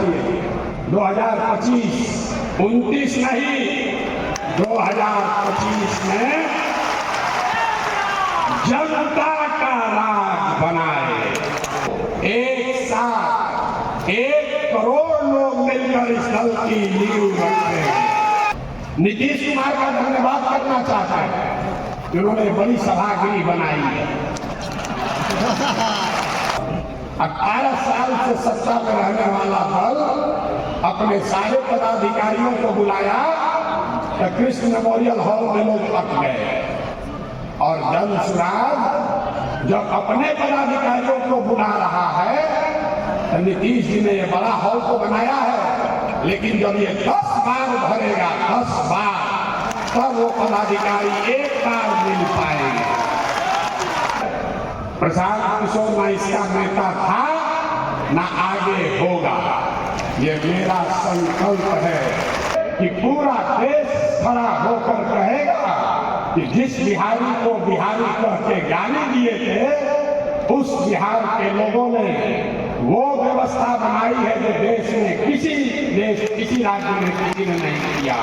रखिए 2025 29 नहीं 2025 में जनता का राज बनाए। एक साथ 1 करोड़ लोग मिलकर इस दल की नींव रखेंगे। नीतीश कुमार का धन्यवाद करना चाहता है, उन्होंने बड़ी सभागिरी बनाई है। 18 साल से सत्ता में रहने वाला दल अपने सारे पदाधिकारियों को बुलाया तो कृष्ण मेमोरियल हॉल में लोग अट गए, और जन सुराज जब अपने पदाधिकारियों को बुला रहा है तो नीतीश जी ने ये बड़ा हॉल तो बनाया है, लेकिन जब ये 10 बार भरेगा 10 बार, तब वो पदाधिकारी एक बार मिल पाएंगे। प्रशांत किशोर ना इसका नेता था ना आगे होगा। ये मेरा संकल्प है कि पूरा देश खड़ा होकर कहेगा कि जिस बिहारी को बिहारी कह के गाली दिए थे, उस बिहार के लोगों ने वो व्यवस्था बनाई है जो देश में किसी राज्य में किसी ने नहीं किया।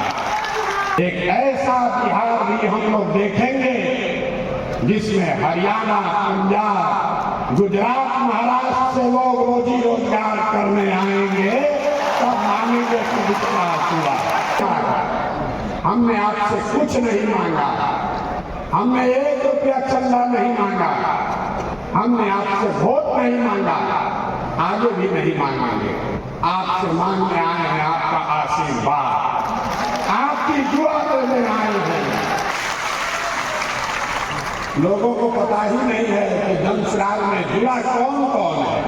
एक ऐसा बिहार भी हम लोग देखेंगे जिसमें हरियाणा, पंजाब, गुजरात, महाराष्ट्र से लोग रोजी रोजगार करने आएंगे, तब मानेंगे कि विकास हुआ। हमने आपसे कुछ नहीं मांगा, हमने 1 रुपया चंदा नहीं मांगा, हमने आपसे वोट नहीं मांगा, आगे भी नहीं मांगेंगे। आपसे मांगने आए हैं आपका आशीर्वाद, आपकी दुआ देने आए हैं। लोगों को पता ही नहीं है कि जनसुराज में जुड़ा कौन कौन है,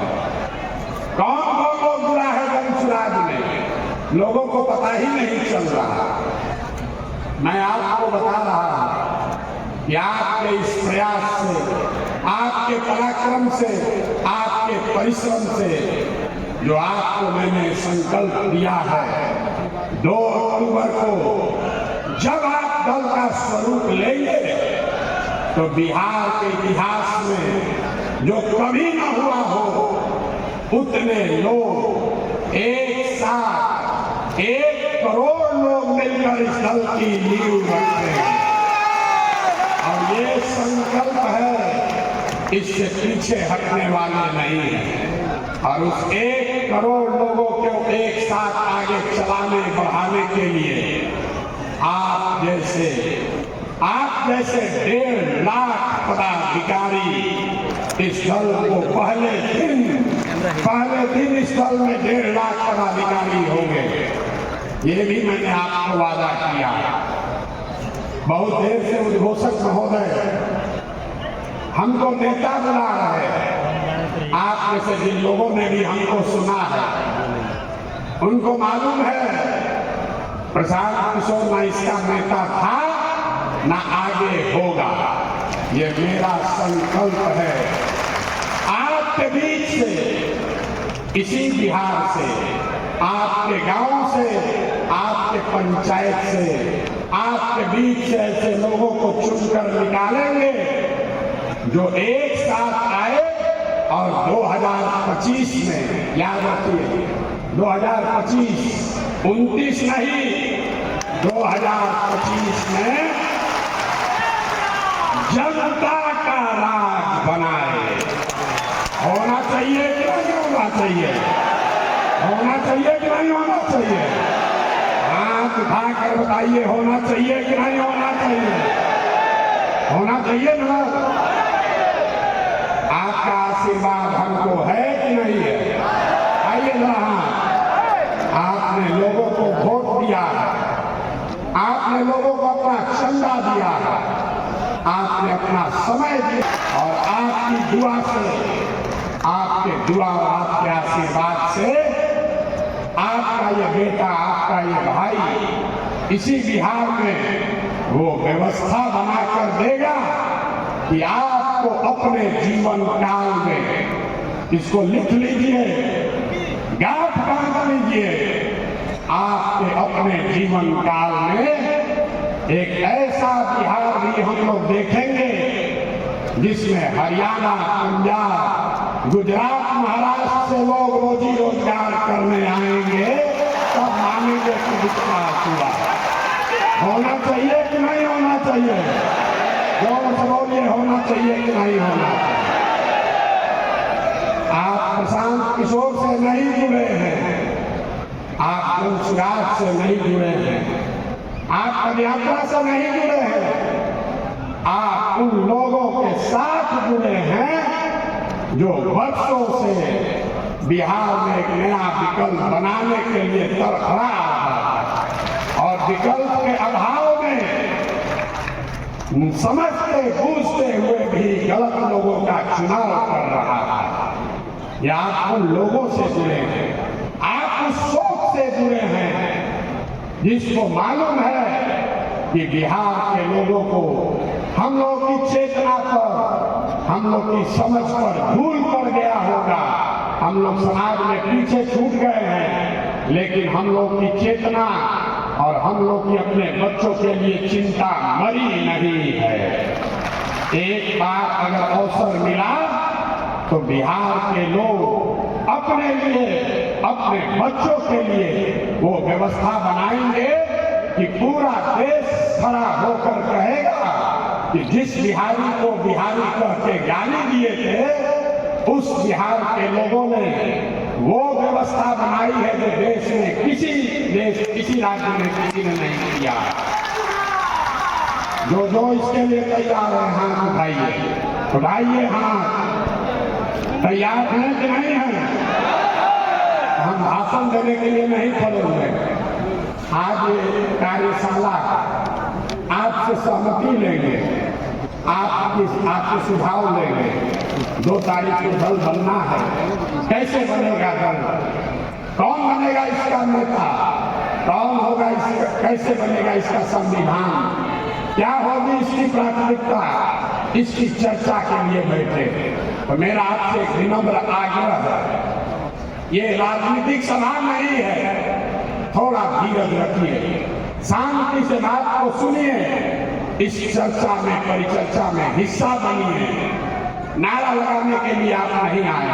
कौन कौन लोग जुड़ा है जनसुराज में, लोगों को पता ही नहीं चल रहा। मैं आपको बता रहा हूं कि आपके इस प्रयास से, आपके पराक्रम से, आपके परिश्रम से, जो आपको मैंने संकल्प दिया है 2 अक्टूबर को जब आप दल का स्वरूप लेंगे तो बिहार के इतिहास में जो कभी न हुआ हो, उतने लोग एक साथ 1 करोड़ लोग मिलकर इस दल की नींव रखेंगे। और ये संकल्प है, इससे पीछे हटने वाले नहीं है। और उस 1 करोड़ लोगों को एक साथ आगे चलाने बढ़ाने के लिए आप जैसे 1.5 लाख पदाधिकारी इस दल को पहले दिन इस दल में 1.5 लाख पदाधिकारी होंगे। ये भी मैंने आपको वादा किया। बहुत देर से उद्घोषक महोदय हमको नेता बुला रहे हैं। आप में से जिन लोगों ने भी हमको सुना है, उनको मालूम है प्रशांत किशोर ना इसका नेता था ना आगे होगा। ये मेरा संकल्प है। आपके बीच से, इसी बिहार से, आपके गांव से, आपके पंचायत से, आपके बीच से ऐसे लोगों को चुनकर निकालेंगे जो एक साथ आए और 2025 में, याद रखिए 2025 29 नहीं 2025 में जनता का राज बनाए। होना चाहिए कि नहीं होना चाहिए? होना चाहिए कि नहीं होना चाहिए? हाथ उठाकर बताइए, होना चाहिए कि नहीं होना चाहिए? होना चाहिए ना? आपका आशीर्वाद हमको है कि नहीं है? आइए जरा, आपने लोगों को वोट दिया, आपने लोगों को अपना चंदा दिया, आपने अपना समय दिया, और आपकी दुआ से, आपके दुआ और आपके आशीर्वाद से आपका ये बेटा, आपका ये भाई इसी बिहार में वो व्यवस्था बनाकर देगा कि आपको अपने जीवन काल में, इसको लिख लीजिए, गांठ बांध लीजिए, आपके अपने जीवन काल में एक ऐसा बिहार भी हम लोग देखेंगे जिसमें हरियाणा, पंजाब, गुजरात, महाराष्ट्र से लोग रोजी रोजगार करने आएंगे। चाहिए कि नहीं होना चाहिए? आप प्रशांत किशोर से नहीं जुड़े हैं, आप वंशराज से नहीं जुड़े हैं, आप पदयात्रा से नहीं जुड़े हैं, आप उन लोगों के साथ जुड़े हैं जो वर्षों से बिहार में एक नया विकल्प बनाने के लिए तड़फड़ा रहा है और विकल्प के अभाव में समझते बूझते हुए भी गलत लोगों का चुनाव कर रहा है। या आप उन लोगों से जुड़े हैं, आप उस सोच से जुड़े हैं जिसको मालूम है कि बिहार के लोगों को हम लोग की चेतना पर, हम लोग की समझ पर धूल पड़ गया होगा, हम लोग समाज में पीछे छूट गए हैं, लेकिन हम लोग की चेतना और हम लोग की अपने बच्चों के लिए चिंता मरी नहीं है। एक बार अगर अवसर मिला तो बिहार के लोग अपने लिए, अपने बच्चों के लिए वो व्यवस्था बनाएंगे कि पूरा देश खड़ा होकर कहेगा कि जिस बिहारी को बिहारी कह के गाली दिए थे उस बिहार के लोगों ने वो व्यवस्था बनाई है जो देश में किसी राज्य में किसी ने नहीं किया। जो इसके लिए तैयार है हाथ उठाइए, उठाइए हाथ। तैयार हैं कि नहीं हैं? हम भाषण देने के लिए नहीं खड़े हुए। आज ये कार्यशाला आपसे सहमति लेंगे, आपके सुझाव लेंगे। 2 तारीख को दल बनना है, कैसे बनेगा दल, कौन बनेगा इसका नेता, कौन होगा इसका, कैसे बनेगा इसका संविधान, क्या होगी इसकी प्राथमिकता, इसकी चर्चा के लिए बैठे। तो मेरा आपसे एक विनम्र आग्रह है, ये राजनीतिक सभा नहीं है, थोड़ा धीरज रखिए, शांति से बात को सुनिए, इस चर्चा में, परिचर्चा में हिस्सा बनिए। नारा लगाने के लिए आप नहीं आए।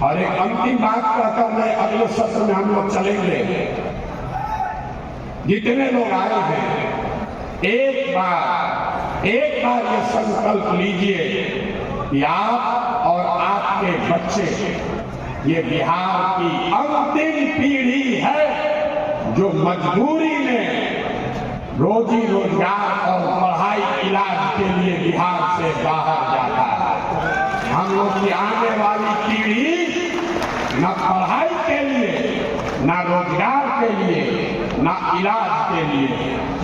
और एक अंतिम बात कहकर मैं अगले सत्र में हम लोग चलेंगे। जितने लोग आए हैं एक बार ये संकल्प लीजिए कि आप और आपके बच्चे, ये बिहार की अंतिम पीढ़ी है जो मजबूरी में रोजी रोजगार और पढ़ाई इलाज के लिए बिहार से बाहर जाता है। हम लोग की आने वाली पीढ़ी न पढ़ाई के लिए, न रोजगार के लिए, न इलाज के लिए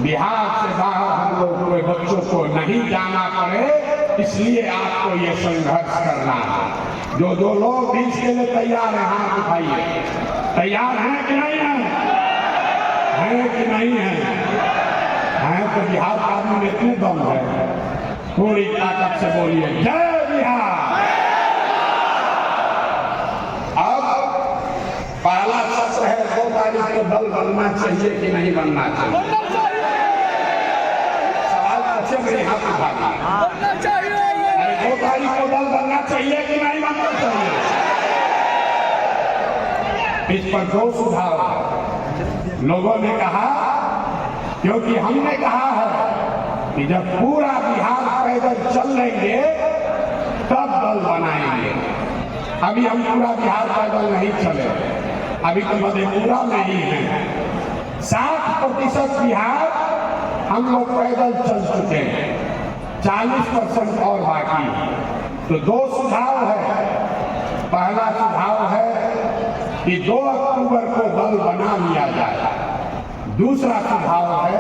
बिहार से बाहर हम लोग के बच्चों को नहीं जाना पड़े, इसलिए आपको ये संघर्ष करना है। जो लोग भी इसके लिए तैयार हैं हाथ उठाइए। तैयार हैं कि नहीं हैं? हैं कि नहीं हैं? हैं तो बिहार का आदमी में इतने दम है, पूरी ताकत से बोलिए जय बिहार। अब पहला सत्र है, 2 तारीख को दल बनना चाहिए कि नहीं बनना चाहिए? सवाल पूछे, मेरे हाथ उठा दिए। अरे 2 तारीख को दल बनना चाहिए कि नहीं बनना चाहिए? इस पर 2 सुझाव है। लोगों ने कहा, क्योंकि हमने कहा है कि जब पूरा बिहार पैदल चल लेंगे तब दल बनाएंगे। अभी हम पूरा बिहार पैदल नहीं चले, अभी तो मधेपुरा में ही है। 60% बिहार हम लोग पैदल चल चुके हैं, 40% और बाकी है। तो 2 सुझाव है। पहला सुझाव है कि 2 अक्टूबर को दल बना लिया जाए। दूसरा सुझाव है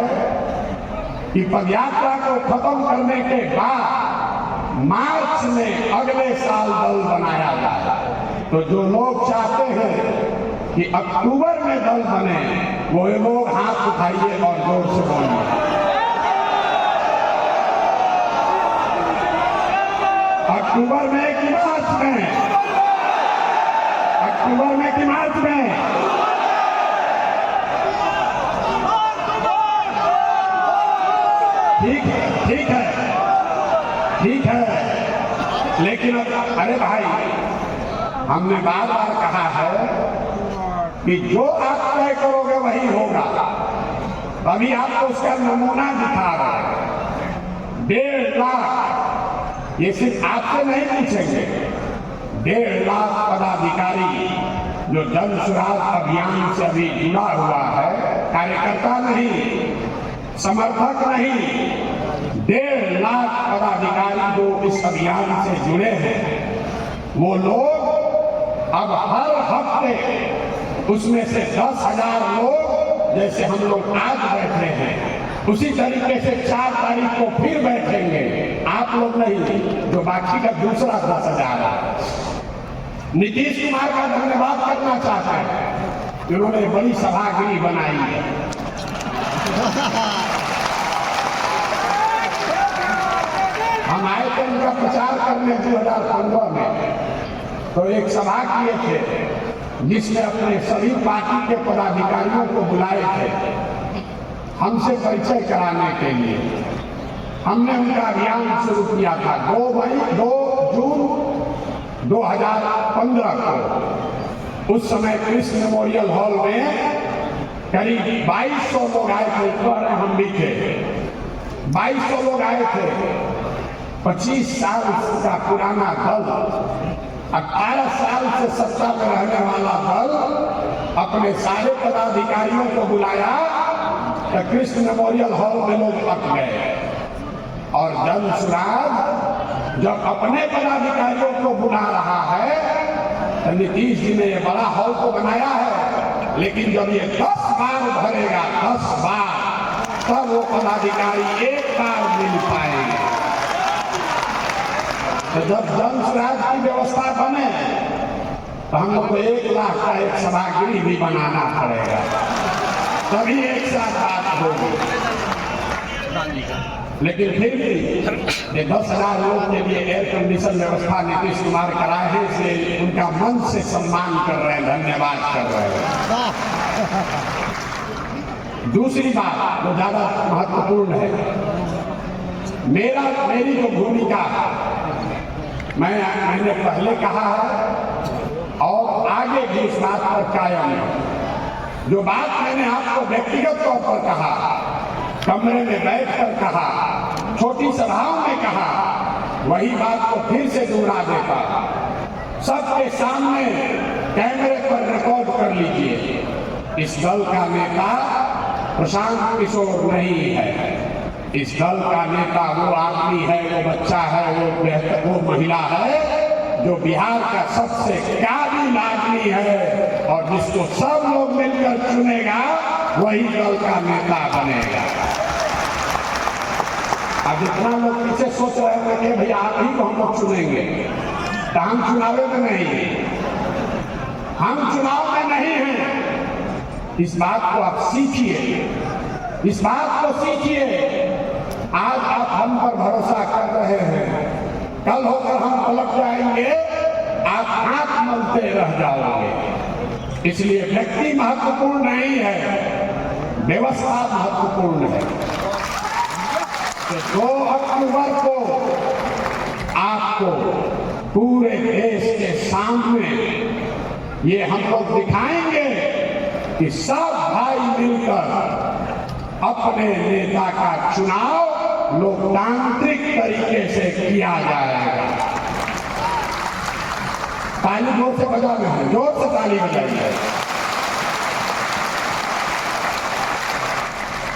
कि पदयात्रा को खत्म करने के बाद मार्च में अगले साल दल बनाया जाए। तो जो लोग चाहते हैं कि अक्टूबर में दल बने, वो लोग हाथ उठाइए और जोर से बोलिए। अक्टूबर में कि मार्च में? अक्टूबर में कि मार्च में? ठीक है, लेकिन अरे भाई, हमने बार बार कहा है कि जो आप तय करोगे वही होगा। अभी आपको उसका नमूना दिखा रहा है। 1.5 लाख ये सिर्फ आपसे नहीं पूछेंगे। 1.5 लाख पदाधिकारी जो जन सुराज अभियान से अभी जुड़ा हुआ है, कार्यकर्ता नहीं, समर्थक नहीं, 1.5 लाख पदाधिकारी जो इस अभियान से जुड़े हैं, वो लोग अब हर हफ्ते उसमें से 10,000 लोग, जैसे हम लोग आज बैठे हैं, उसी तरीके से 4 तारीख को फिर बैठेंगे। आप लोग नहीं, जो बाकी का दूसरा 10,000 है। नीतीश कुमार का धन्यवाद करना चाहते हैं, जिन्होंने बड़ी सभागिरी बनाई है। हम आए थे उनका प्रचार करने 2015 में, तो एक सभा किए थे जिसमें अपने सभी पार्टी के पदाधिकारियों को बुलाए थे हमसे परिचय कराने के लिए। हमने उनका अभियान शुरू किया था 2 जून 2015 को। उस समय कृष्ण मेमोरियल हॉल में करीब 2200 लोग आए थे, हम भी थे। 2200 लोग आए थे। 25 साल का पुराना दल, 18 साल से सत्ता में रहने वाला दल अपने सारे पदाधिकारियों को बुलाया तो कृष्ण मेमोरियल हॉल में लोग अट गए। और जन सुराज जब अपने पदाधिकारियों को बुला रहा है तो नीतीश जी ने बड़ा हॉल तो बनाया है, लेकिन जब ये 10 बार भरेगा, 10 बार, तब वो पदाधिकारी एक बार मिल पाएंगे। तो जब जन सुराज की व्यवस्था बने तो हम लोग को 1 लाख का एक सभागिरी भी बनाना पड़ेगा, तभी एक साथ बात होगी। लेकिन फिर भी ये 10,000 लोगों के लिए एयर कंडीशन व्यवस्था नीतीश कुमार कराए हैं, इसलिए उनका मन से सम्मान कर रहे हैं, धन्यवाद कर रहे हैं। दूसरी बात जो ज्यादा महत्वपूर्ण है, मेरी जो भूमिका मैंने पहले कहा है और आगे भी इस बात पर कायम है। जो बात मैंने आपको व्यक्तिगत तौर पर कहा, कमरे में बैठकर कहा, छोटी सभाओं में कहा, वही बात को फिर से दोहरा देता। सबके सामने कैमरे पर रिकॉर्ड कर लीजिए। इस दल का नेता प्रशांत किशोर नहीं है। इस दल का नेता वो आदमी है, वो बच्चा है, वो महिला है जो बिहार का सबसे काबिल आदमी है, और जिसको सब लोग मिलकर चुनेगा वही दल का नेता बनेगा। अब जितना लोग पीछे सोच रहे हैं कि भैया आप ही को हम लोग चुनेंगे, तो हम चुनाव में नहीं, हम चुनाव में नहीं हैं। इस बात को आप सीखिए, इस बात को सीखिए। आज आप हम पर भरोसा कर रहे हैं, कल होकर हम पलट जाएंगे, आप हाथ मलते रह जाओगे। इसलिए व्यक्ति महत्वपूर्ण नहीं है, व्यवस्था महत्वपूर्ण है। तो 2 अक्टूबर को आपको पूरे देश के सामने ये हम लोग दिखाएंगे कि सब भाई मिलकर अपने नेता का चुनाव लोकतांत्रिक तरीके से किया जाएगा। ताली जोर से बजाना है, जोर से ताली बजाइए।